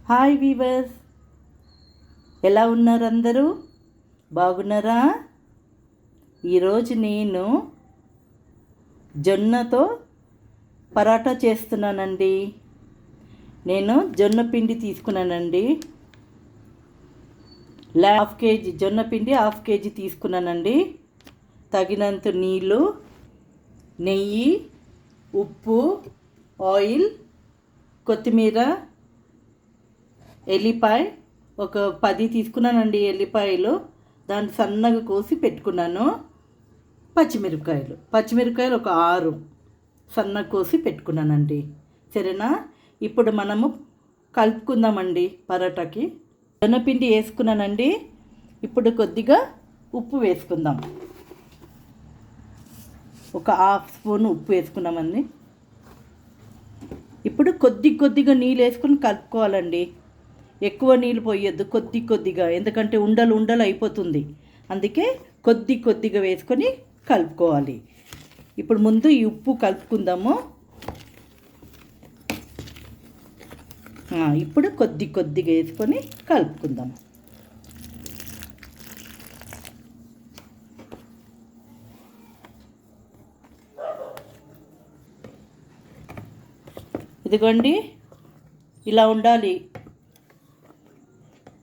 Hi weavers, ఎలా ఉన్నారు అందరూ? బాగున్నారా? ఈరోజు నేను జొన్నతో పరాటా చేస్తున్నానండి. నేను జొన్న పిండి తీసుకున్నానండి. హాఫ్ కేజీ జొన్న పిండి హాఫ్ కేజీ తీసుకున్నానండి. తగినంత నీళ్ళు, నెయ్యి, ఉప్పు, ఆయిల్, కొత్తిమీర, ఎల్లిపాయ ఒక 10 తీసుకున్నానండి. ఎల్లిపాయలు దాన్ని సన్నగా కోసి పెట్టుకున్నాను. పచ్చిమిరపకాయలు ఒక 6 సన్నగా కోసి పెట్టుకున్నానండి. సరేనా? ఇప్పుడు మనము కలుపుకుందామండి పరోటాకి. జొన్నపిండి వేసుకున్నానండి. ఇప్పుడు కొద్దిగా ఉప్పు వేసుకుందాం. ఒక 1/2 స్పూన్ ఉప్పు వేసుకున్నామండి. ఇప్పుడు కొద్దిగా నీళ్ళు వేసుకొని కలుపుకోవాలండి. ఎక్కువ నీళ్ళు పోయొద్దు, కొద్దిగా, ఎందుకంటే ఉండలు అయిపోతుంది. అందుకే కొద్దిగా వేసుకొని కలుపుకోవాలి. ఇప్పుడు ముందు ఈ ఉప్పు కలుపుకుందాము. ఇప్పుడు కొద్దిగా వేసుకొని కలుపుకుందాం. ఇదిగోండి, ఇలా ఉండాలి.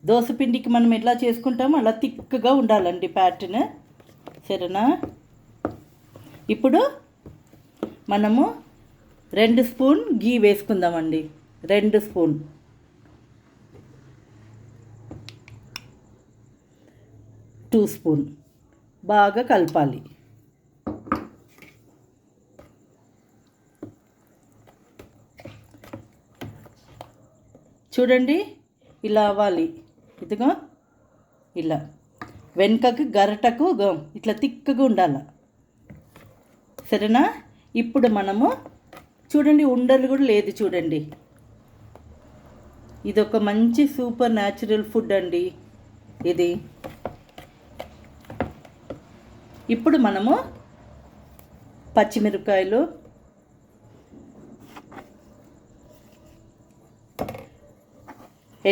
దోసపిండికి మనం ఎలా చేసుకుంటామో అలా థిక్గా ఉండాలండి ప్యాటర్న్. సరేనా? ఇప్పుడు మనము 2 స్పూన్ గీ వేసుకుందామండి. 2 స్పూన్. టూ స్పూన్ బాగా కలపాలి. చూడండి, ఇలా అవ్వాలి. ఇదిగో ఇలా వెనుకకు గరటకు ఇట్లా తిక్కగా ఉండాలి. సరేనా? ఇప్పుడు మనము చూడండి, ఉండలు కూడా లేదు. చూడండి, ఇది ఒక మంచి సూపర్ న్యాచురల్ ఫుడ్ అండి ఇది. ఇప్పుడు మనము పచ్చిమిరపకాయలు,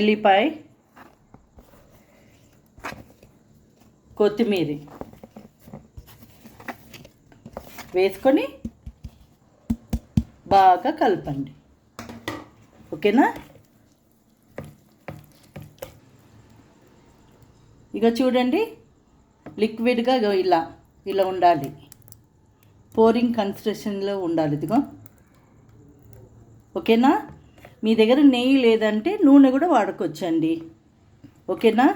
ఎల్లిపాయ, కొత్తిమీర వేసుకొని బాగా కలపండి. ఓకేనా? ఇక చూడండి, లిక్విడ్గా ఇలా ఉండాలి. పోరింగ్ కన్సిస్టెన్సీలో ఉండాలి. ఇదిగో, ఓకేనా? మీ దగ్గర నెయ్యి లేదంటే నూనె కూడా వాడుకోవచ్చండి. ఓకేనా?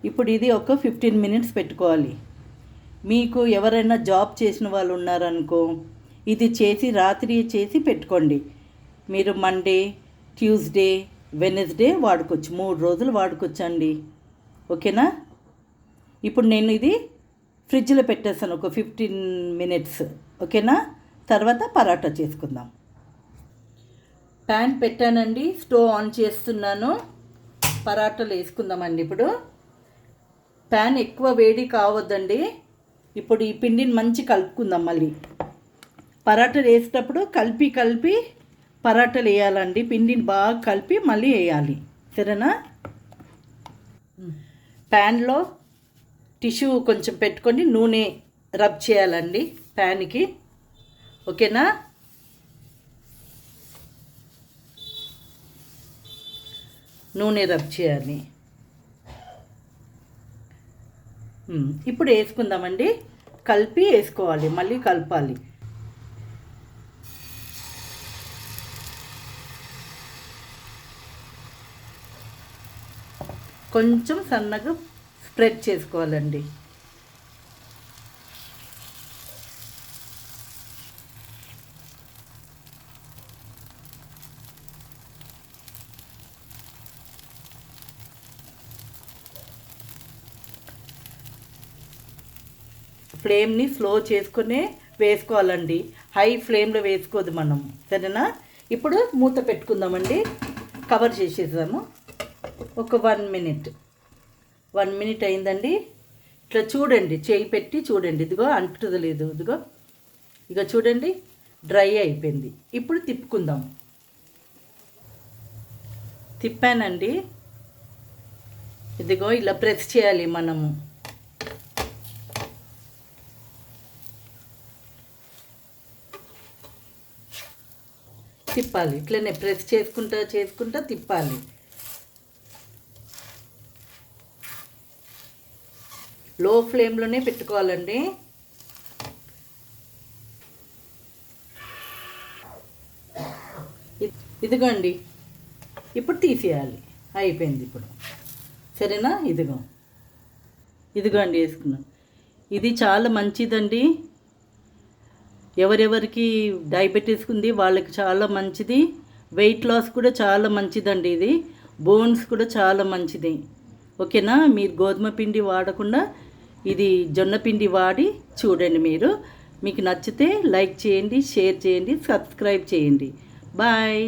ఇప్పుడు ఇది ఒక 15 మినిట్స్ పెట్టుకోవాలి. మీకు ఎవరైనా జాబ్ చేసిన వాళ్ళు ఉన్నారనుకో, ఇది రాత్రి చేసి పెట్టుకోండి. మీరు మండే, ట్యూస్డే, వెనస్డే వాడుకోవచ్చు. 3 రోజులు వాడుకోవచ్చండి. ఓకేనా? ఇప్పుడు నేను ఇది ఫ్రిడ్జ్లో పెట్టేస్తాను ఒక 15 మినిట్స్. ఓకేనా? తర్వాత పరాటా చేసుకుందాం. ప్యాన్ పెట్టానండి, స్టవ్ ఆన్ చేస్తున్నాను. పరాటాలు వేసుకుందామండి. ఇప్పుడు ప్యాన్ ఎక్కువ వేడి కావద్దండి. ఇప్పుడు ఈ పిండిని మంచి కలుపుకుందాం. మళ్ళీ పరాటాలు వేసేటప్పుడు కలిపి పరాటాలు వేయాలండి. పిండిని బాగా కలిపి మళ్ళీ వేయాలి. సరేనా? ప్యాన్లో టిష్యూ కొంచెం పెట్టుకొని నూనె రబ్ చేయాలండి ప్యాన్కి. ఓకేనా? నూనె రబ్ చేయాలి. ఇప్పుడు వేసుకుందామండి. కలిపి వేసుకోవాలి, మళ్ళీ కలపాలి. కొంచెం సన్నగా స్ప్రెడ్ చేసుకోవాలండి. ఫ్లేమ్ని స్లో చేసుకునే వేసుకోవాలండి. హై ఫ్లేమ్లో వేసుకోదు మనం. సరేనా? ఇప్పుడు మూత పెట్టుకుందామండి. కవర్ చేసేసాము. ఒక 1 మినిట్. 1 మినిట్ అయిందండి. ఇట్లా చూడండి, చేయి పెట్టి చూడండి. ఇదిగో అంటుతుంది లేదు. ఇదిగో ఇక చూడండి, డ్రై అయిపోయింది. ఇప్పుడు తిప్పుకుందాం. తిప్పానండి. ఇదిగో ఇలా ప్రెస్ చేయాలి మనము. తిప్పాలి, ఇట్లనే ప్రెస్ చేసుకుంటా తిప్పాలి. లో ఫ్లేమ్లోనే పెట్టుకోవాలండి. ఇదిగోండి, ఇప్పుడు తీసేయాలి. అయిపోయింది ఇప్పుడు. సరేనా? ఇదిగోండి వేసుకున్నాం. ఇది చాలా మంచిదండి. ఎవరెవరికి డయాబెటీస్ ఉంది వాళ్ళకి చాలా మంచిది. వెయిట్ లాస్ కూడా చాలా మంచిదండి. ఇది బోన్స్ కూడా చాలా మంచిది. ఓకేనా? మీరు గోధుమ పిండి వాడకుండా ఇది జొన్న పిండి వాడి చూడండి. మీకు నచ్చితే లైక్ చేయండి, షేర్ చేయండి, సబ్స్క్రైబ్ చేయండి. బాయ్.